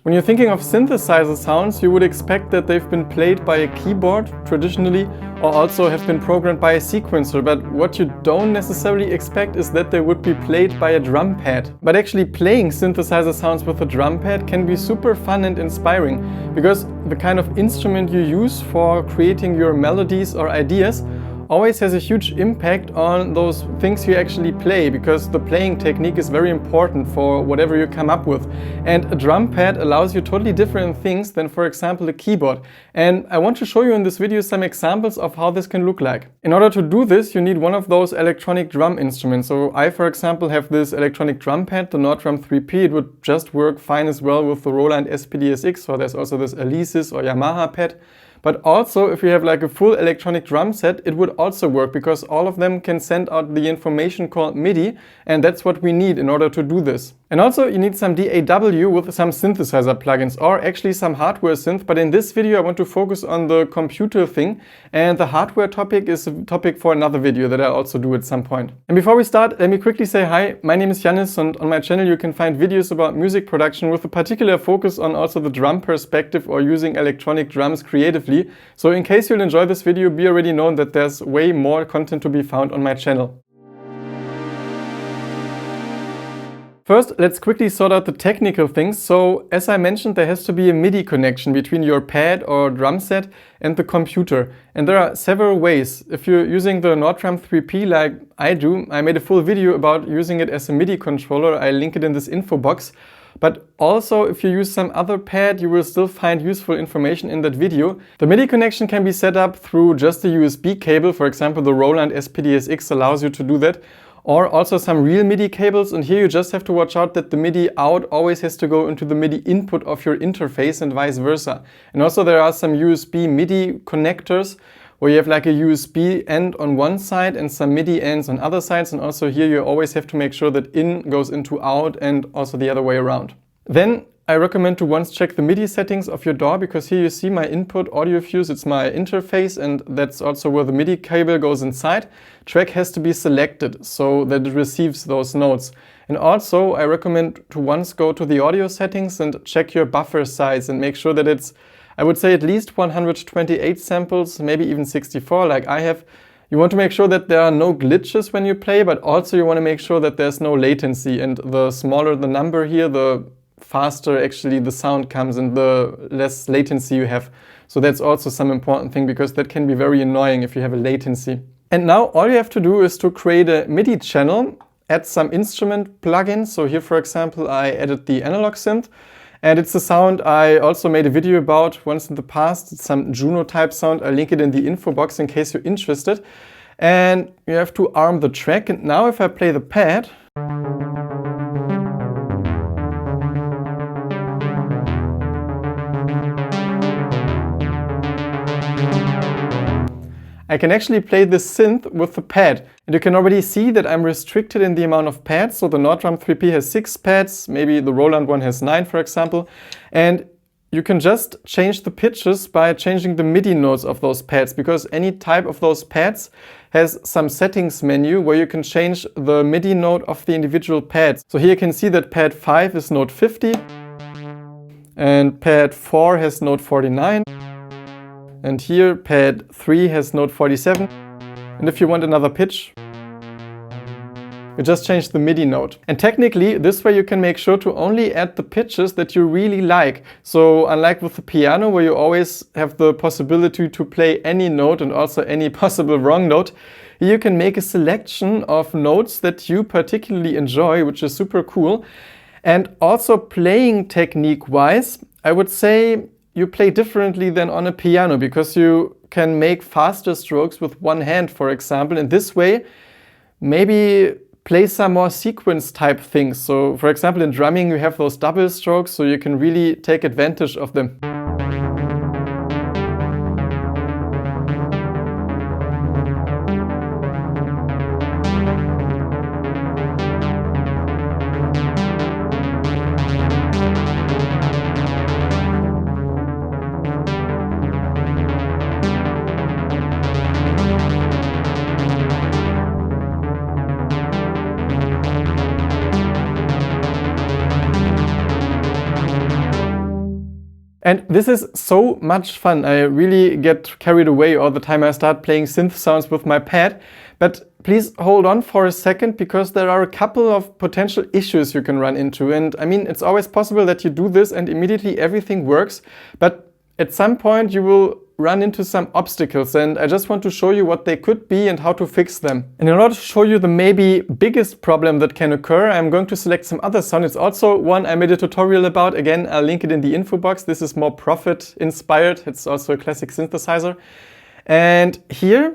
When you're thinking of synthesizer sounds, you would expect that they've been played by a keyboard traditionally, or also have been programmed by a sequencer, but what you don't necessarily expect is that they would be played by a drum pad. But actually playing synthesizer sounds with a drum pad can be super fun and inspiring, because the kind of instrument you use for creating your melodies or ideas always has a huge impact on those things you actually play, because the playing technique is very important for whatever you come up with. And a drum pad allows you totally different things than, for example, a keyboard. And I want to show you in this video some examples of how this can look like. In order to do this, you need one of those electronic drum instruments. So I, for example, have this electronic drum pad, the Nordrum 3P. It would just work fine as well with the Roland SPD-SX, or there's also this Alesis or Yamaha pad. But also, if you have like a full electronic drum set, it would also work, because all of them can send out the information called Midi, and that's what we need in order to do this. And also you need some DAW with some synthesizer plugins, or actually some hardware synth, but in this video I want to focus on the computer thing, and the hardware topic is a topic for another video that I'll also do at some point. And before we start, let me quickly say hi, my name is Yannis, and on my channel you can find videos about music production with a particular focus on also the drum perspective or using electronic drums creatively. So in case you'll enjoy this video, be already known that there's way more content to be found on my channel. First, let's quickly sort out the technical things. So, as I mentioned, there has to be a MIDI connection between your pad or drum set and the computer. And there are several ways. If you're using the Nordrum 3P like I do, I made a full video about using it as a MIDI controller. I link it in this info box. But also, if you use some other pad, you will still find useful information in that video. The MIDI connection can be set up through just a USB cable. For example, the Roland SPD-SX allows you to do that. Or also some real MIDI cables, and here you just have to watch out that the MIDI out always has to go into the MIDI input of your interface and vice versa. And also there are some USB MIDI connectors where you have like a USB end on one side and some MIDI ends on other sides, and also here you always have to make sure that in goes into out and also the other way around. Then I recommend to once check the MIDI settings of your DAW, because here you see my input audio fuse, it's my interface, and that's also where the MIDI cable goes inside. Track has to be selected so that it receives those notes. And also I recommend to once go to the audio settings and check your buffer size and make sure that it's, I would say, at least 128 samples, maybe even 64 like I have. You want to make sure that there are no glitches when you play, but also you want to make sure that there's no latency, and the smaller the number here, the faster actually the sound comes and the less latency you have. So that's also some important thing, because that can be very annoying if you have a latency. And now all you have to do is to create a MIDI channel, add some instrument plugins. So here, for example, I added the analog synth, and it's a sound I also made a video about once in the past. It's some Juno type sound. I'll link it in the info box in case you're interested. And you have to arm the track. And now if I play the pad, I can actually play this synth with the pad. And you can already see that I'm restricted in the amount of pads. So the Nordrum 3P has 6 pads, maybe the Roland one has 9, for example. And you can just change the pitches by changing the MIDI notes of those pads, because any type of those pads has some settings menu where you can change the MIDI note of the individual pads. So here you can see that pad 5 is note 50 and pad 4 has note 49. And here pad 3 has note 47. And if you want another pitch, you just change the MIDI note. And technically, this way you can make sure to only add the pitches that you really like. So unlike with the piano, where you always have the possibility to play any note and also any possible wrong note, you can make a selection of notes that you particularly enjoy, which is super cool. And also playing technique-wise, I would say you play differently than on a piano, because you can make faster strokes with one hand, for example. And this way, maybe play some more sequence type things. So for example, in drumming, you have those double strokes, so you can really take advantage of them. And this is so much fun. I really get carried away all the time I start playing synth sounds with my pad. But please hold on for a second, because there are a couple of potential issues you can run into. And I mean, it's always possible that you do this and immediately everything works. But at some point you will run into some obstacles, and I just want to show you what they could be and how to fix them. And in order to show you the maybe biggest problem that can occur, I'm going to select some other sound. It's also one I made a tutorial about. Again, I'll link it in the info box. This is more Prophet inspired. It's also a classic synthesizer. And here,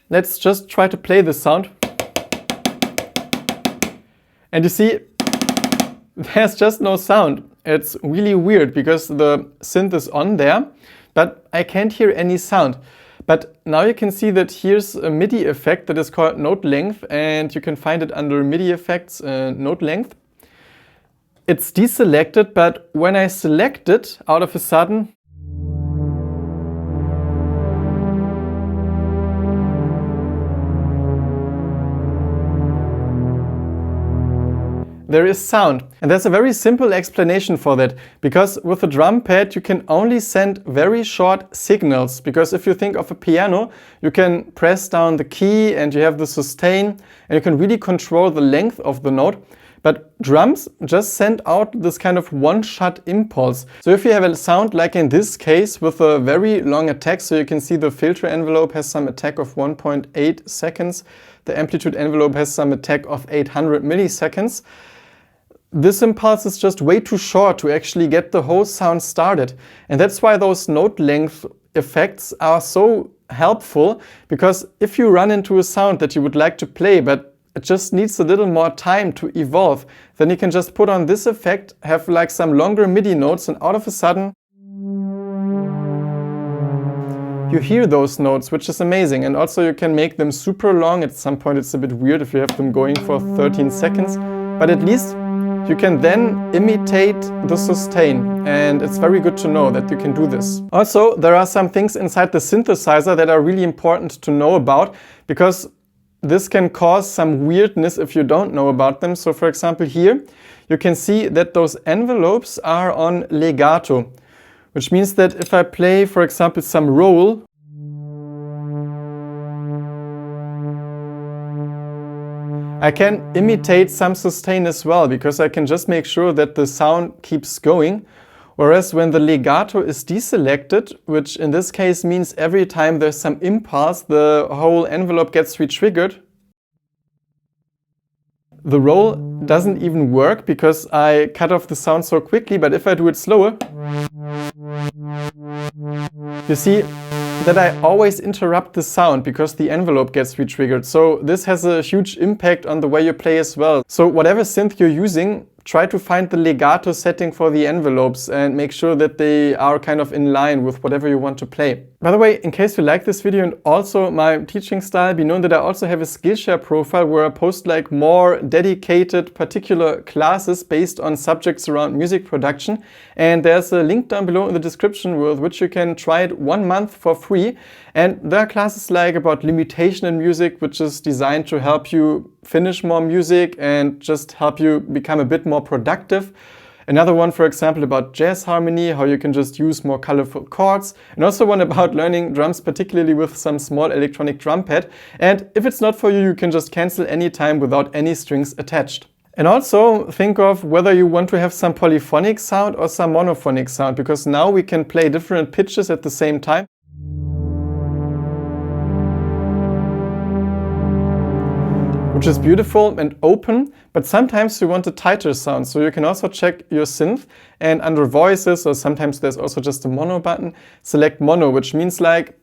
let's just try to play this sound. And you see, there's just no sound. It's really weird because the synth is on there, but I can't hear any sound. But now you can see that here's a MIDI effect that is called note length, and you can find it under MIDI effects, note length. It's deselected, but when I select it, out of a sudden, there is sound. And there's a very simple explanation for that, because with a drum pad you can only send very short signals. Because if you think of a piano, you can press down the key and you have the sustain and you can really control the length of the note. But drums just send out this kind of one-shot impulse. So if you have a sound like in this case with a very long attack, so you can see the filter envelope has some attack of 1.8 seconds, the amplitude envelope has some attack of 800 milliseconds. This impulse is just way too short to actually get the whole sound started. And that's why those note length effects are so helpful, because if you run into a sound that you would like to play, but it just needs a little more time to evolve, then you can just put on this effect, have like some longer MIDI notes, and out of a sudden you hear those notes, which is amazing. And also you can make them super long. At some point it's a bit weird if you have them going for 13 seconds, but at least you can then imitate the sustain, and it's very good to know that you can do this. Also, there are some things inside the synthesizer that are really important to know about, because this can cause some weirdness if you don't know about them. So for example here, you can see that those envelopes are on legato, which means that if I play, for example, some roll, I can imitate some sustain as well, because I can just make sure that the sound keeps going. Whereas when the legato is deselected, which in this case means every time there's some impulse, the whole envelope gets re-triggered. The roll doesn't even work because I cut off the sound so quickly, but if I do it slower, you see that I always interrupt the sound because the envelope gets re-triggered. So this has a huge impact on the way you play as well. So whatever synth you're using, try to find the legato setting for the envelopes and make sure that they are kind of in line with whatever you want to play. By the way, in case you like this video and also my teaching style, be known that I also have a Skillshare profile where I post like more dedicated particular classes based on subjects around music production. And there's a link down below in the description with which you can try it 1 month for free. And there are classes like about limitation in music, which is designed to help you finish more music and just help you become a bit more productive. Another one, for example, about jazz harmony, how you can just use more colorful chords. And also one about learning drums, particularly with some small electronic drum pad. And if it's not for you, you can just cancel anytime without any strings attached. And also think of whether you want to have some polyphonic sound or some monophonic sound, because now we can play different pitches at the same time. Which is beautiful and open, but sometimes you want a tighter sound. So you can also check your synth, and under voices, or sometimes there's also just a mono button, select mono, which means like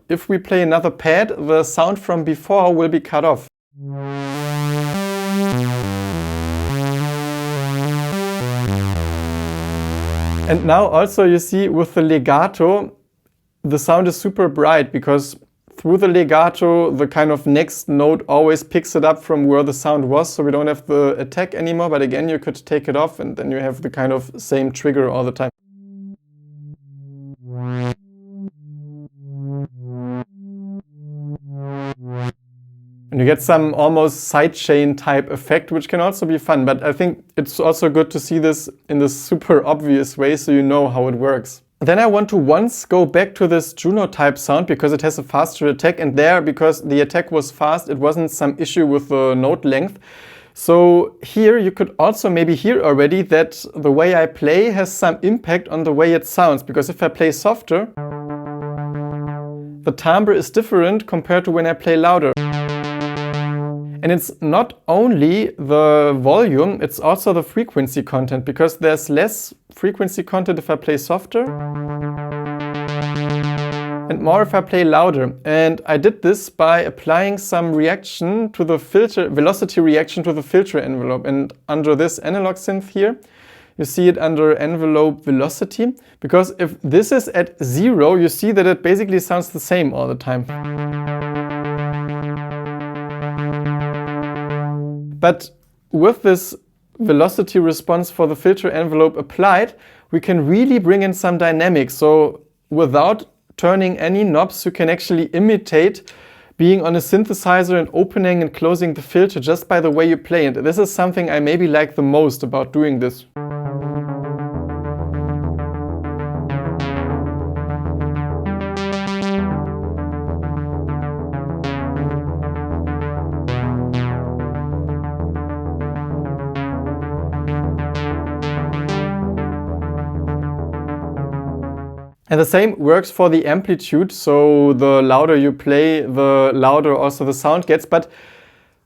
if we play another pad, the sound from before will be cut off. And now also you see with the legato, the sound is super bright because through the legato, the kind of next note always picks it up from where the sound was, so we don't have the attack anymore. But again, you could take it off and then you have the kind of same trigger all the time. And you get some almost sidechain type effect, which can also be fun. But I think it's also good to see this in this super obvious way so you know how it works. Then I want to once go back to this Juno type sound because it has a faster attack, and there, because the attack was fast, it wasn't some issue with the note length. So here you could also maybe hear already that the way I play has some impact on the way it sounds, because if I play softer, the timbre is different compared to when I play louder. And it's not only the volume, it's also the frequency content, because there's less frequency content if I play softer and more if I play louder. And I did this by applying some reaction to the filter, velocity reaction to the filter envelope. And under this analog synth here, you see it under envelope velocity, because if this is at 0, you see that it basically sounds the same all the time. But with this velocity response for the filter envelope applied, we can really bring in some dynamics. So without turning any knobs, you can actually imitate being on a synthesizer and opening and closing the filter just by the way you play. And this is something I maybe like the most about doing this. And the same works for the amplitude, so the louder you play, the louder also the sound gets. But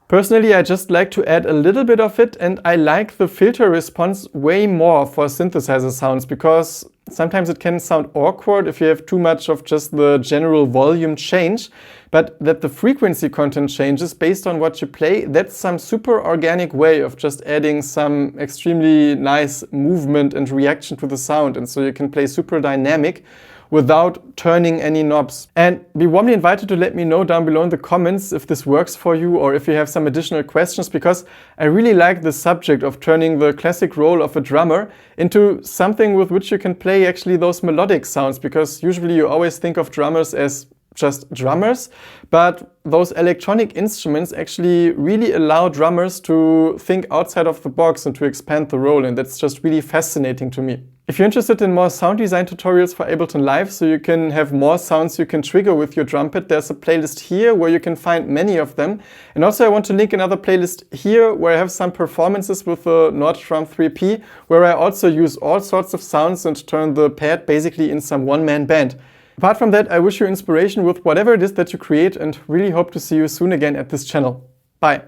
personally, I just like to add a little bit of it, and I like the filter response way more for synthesizer sounds, because sometimes it can sound awkward if you have too much of just the general volume change. But that the frequency content changes based on what you play, that's some super organic way of just adding some extremely nice movement and reaction to the sound. And so you can play super dynamic without turning any knobs. And be warmly invited to let me know down below in the comments if this works for you or if you have some additional questions, because I really like the subject of turning the classic role of a drummer into something with which you can play actually those melodic sounds, because usually you always think of drummers as just drummers, but those electronic instruments actually really allow drummers to think outside of the box and to expand the role, and that's just really fascinating to me. If you're interested in more sound design tutorials for Ableton Live, so you can have more sounds you can trigger with your drum pad, there's a playlist here where you can find many of them. And also I want to link another playlist here where I have some performances with the Nordstrom 3P, where I also use all sorts of sounds and turn the pad basically in some one-man band. Apart from that, I wish you inspiration with whatever it is that you create, and really hope to see you soon again at this channel. Bye!